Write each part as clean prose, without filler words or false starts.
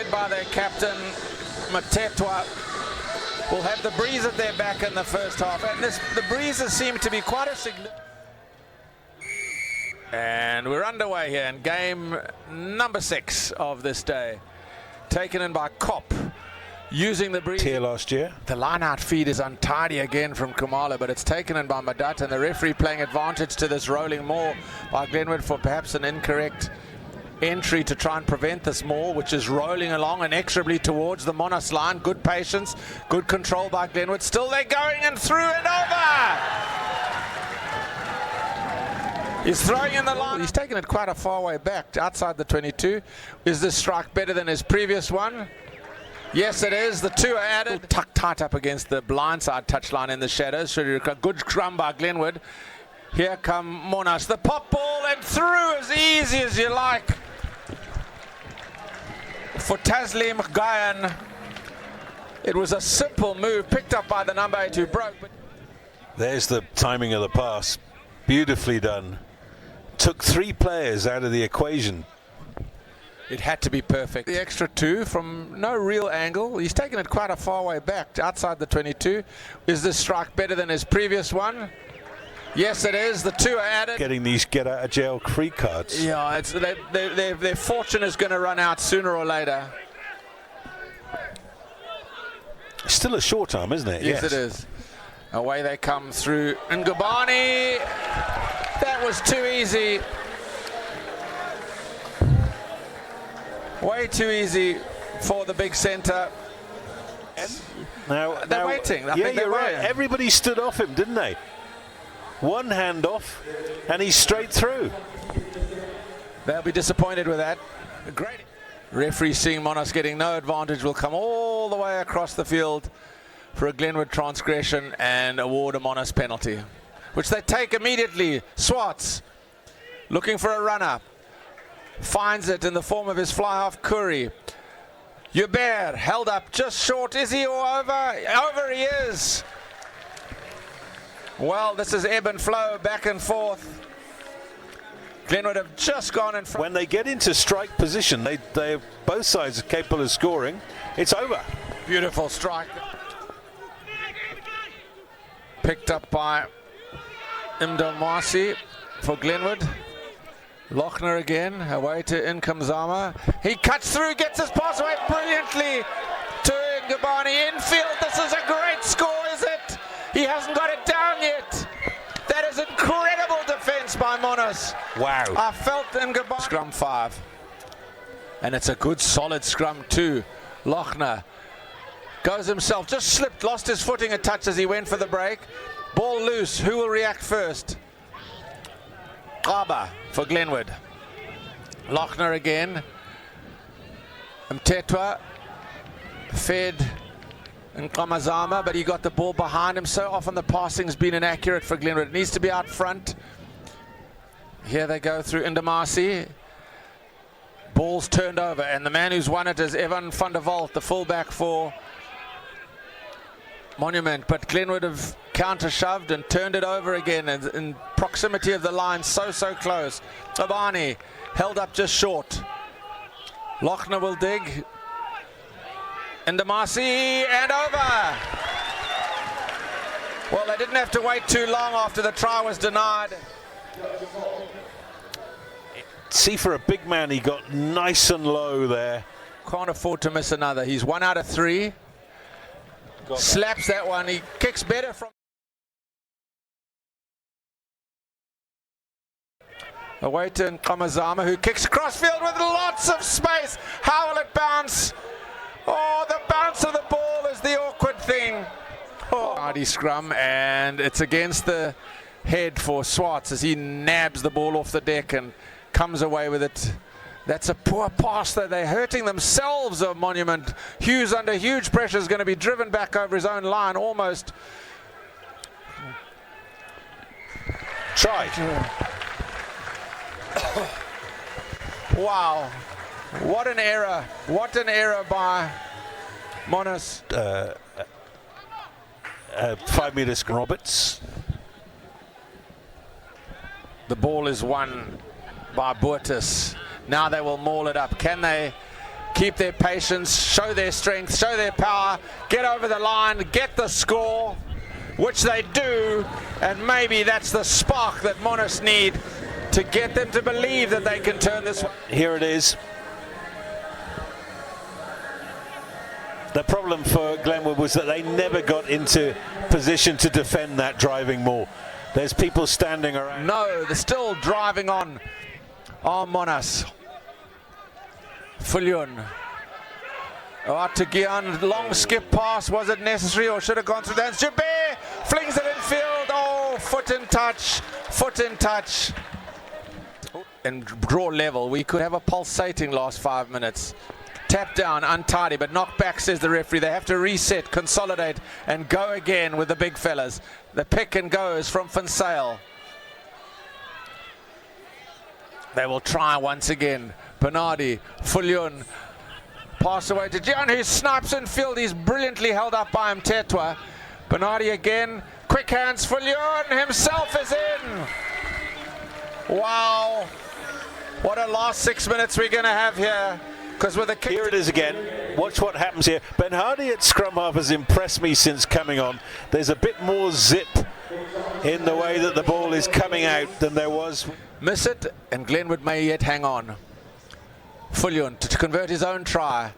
led by their captain, Matetwa, will have the breeze at their back in the first half. And the breezes seem to be quite a significant. And we're underway here in game number 6 of this day. Taken in by Kopp, using the breeze. Here last year. The line-out feed is untidy again from Kumalo, but it's taken in by Madat, and the referee playing advantage to this rolling maul by Glenwood for perhaps an incorrect entry to try and prevent this maul, which is rolling along inexorably towards the Monas line. Good patience, good control by Glenwood. Still they're going and through and over. He's throwing in the line. He's taken it quite a far way back, outside the 22. Is this strike better than his previous one? Yes, it is. The 2 are added. Tucked tight up against the blindside touchline in the shadows. Good scrum by Glenwood. Here come Monas. The pop ball and through as easy as you like for Taslim Gayan. It was a simple move picked up by the number 8 who broke. But there's the timing of the pass. Beautifully done. Took 3 players out of the equation. It had to be perfect. The extra 2 from no real angle. He's taken it quite a far way back, outside the 22. Is this strike better than his previous one? Yes, it is. The 2 are added. Getting these get out of jail free cards. Yeah, their fortune is going to run out sooner or later. Still a short arm, isn't it? Yes, it is. Away they come through. And Ngubani, that was too easy. Way too easy for the big centre. Now they're waiting. I yeah, think you're right. waiting. Everybody stood off him, didn't they? One hand off, and he's straight through. They'll be disappointed with that. Great. Referee seeing Monas getting no advantage will come all the way across the field for a Glenwood transgression and award a Monas penalty, which they take immediately. Swartz looking for a runner. Finds it in the form of his fly-half Curry. Hubert held up just short. Is he or over? Over he is. Well, this is ebb and flow, back and forth. Glenwood have just gone in front. When they get into strike position, they both sides are capable of scoring. It's over. Beautiful strike. Picked up by Imdomasi for Glenwood. Lochner again, away to Nkamzama. He cuts through, gets his pass away brilliantly to Ngubani. Infield, this is a great score, is it? He hasn't got it down yet. That is incredible defense by Monas. Wow. I felt Ngubani. Scrum 5. And it's a good solid scrum too. Lochner goes himself, just slipped, lost his footing a touch as he went for the break. Ball loose, who will react first? Qaba for Glenwood. Lochner again. Mtetwa fed Nkamazama, but he got the ball behind him. So often the passing's been inaccurate for Glenwood. It needs to be out front. Here they go through Indamasi. Ball's turned over, and the man who's won it is Evan van der Walt, the fullback for Monument. But Glenwood have counter-shoved and turned it over again in proximity of the line, so close. Abani held up just short. Lochner will dig. Indamasi and over. Well, they didn't have to wait too long after the try was denied. See, for a big man, he got nice and low there. Can't afford to miss another. He's 1 out of 3. Slaps that one. He kicks better from. Away to Nkamazama, who kicks crossfield with lots of space. How will it bounce? Oh, the bounce of the ball is the awkward thing. Oh. Hardy scrum, and it's against the head for Swartz as he nabs the ball off the deck and comes away with it. That's a poor pass, though. They're hurting themselves of Monument. Hughes, under huge pressure, is going to be driven back over his own line almost. Try. Wow. What an error. What an error by Monas. 5 meters, Roberts. The ball is won by Boertis. Now they will maul it up. Can they keep their patience, show their strength, show their power, get over the line, get the score, which they do, and maybe that's the spark that Monash need to get them to believe that they can turn this. Here it is. The problem for Glenwood was that they never got into position to defend that driving maul. There's people standing around. No, they're still driving on Monash. Fulyun. To Gian, long skip pass. Was it necessary or should have gone through that? Jabir flings it in field. Oh, foot in touch. Foot in touch. And draw level. We could have a pulsating last 5 minutes. Tap down, untidy, but knock back, says the referee. They have to reset, consolidate, and go again with the big fellas. The pick and goes from Fonsale. They will try once again. Bernardi, Fulyun. Pass away to Gian, who snipes in field. He's brilliantly held up by Mtetwa. Bernardi again. Quick hands. Fulyun himself is in. Wow. What a last 6 minutes we're going to have here. Because with a kick. Here it is again. Watch what happens here. Bernardi at scrum half has impressed me since coming on. There's a bit more zip in the way that the ball is coming out than there was. Miss it, and Glenwood may yet hang on. Fulyun to convert his own try.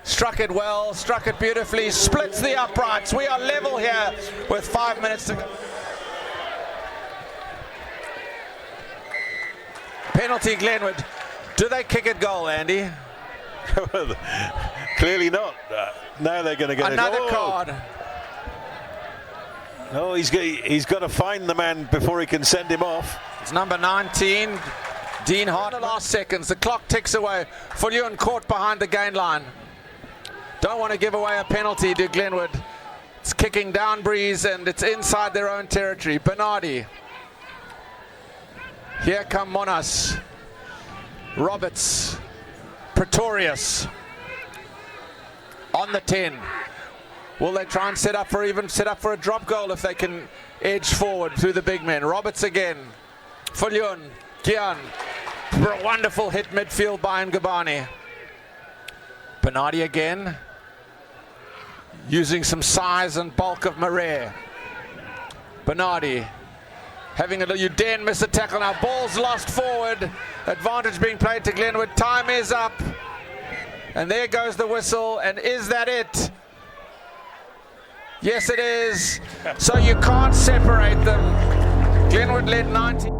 Struck it well, struck it beautifully, splits the uprights. We are level here with 5 minutes to go. Penalty Glenwood. Do they kick it goal, Andy? Clearly not. Now they're going to get another card. No, he's got to find the man before he can send him off. It's number 19, Dean Hart. The last seconds, the clock ticks away. Fulyun caught behind the gain line. Don't want to give away a penalty to Glenwood. It's kicking down breeze and it's inside their own territory. Bernardi. Here come Monash. Roberts. Pretorius. On the 10. Will they try and set up for a drop goal if they can edge forward through the big men? Roberts again. Fulyun. Gian. A wonderful hit midfield by Ngabani. Bernardi again. Using some size and bulk of Marais. Bernardi. Having a you dare miss a tackle now. Ball's lost forward. Advantage being played to Glenwood. Time is up. And there goes the whistle. And is that it? Yes, it is. So you can't separate them. Glenwood led 19.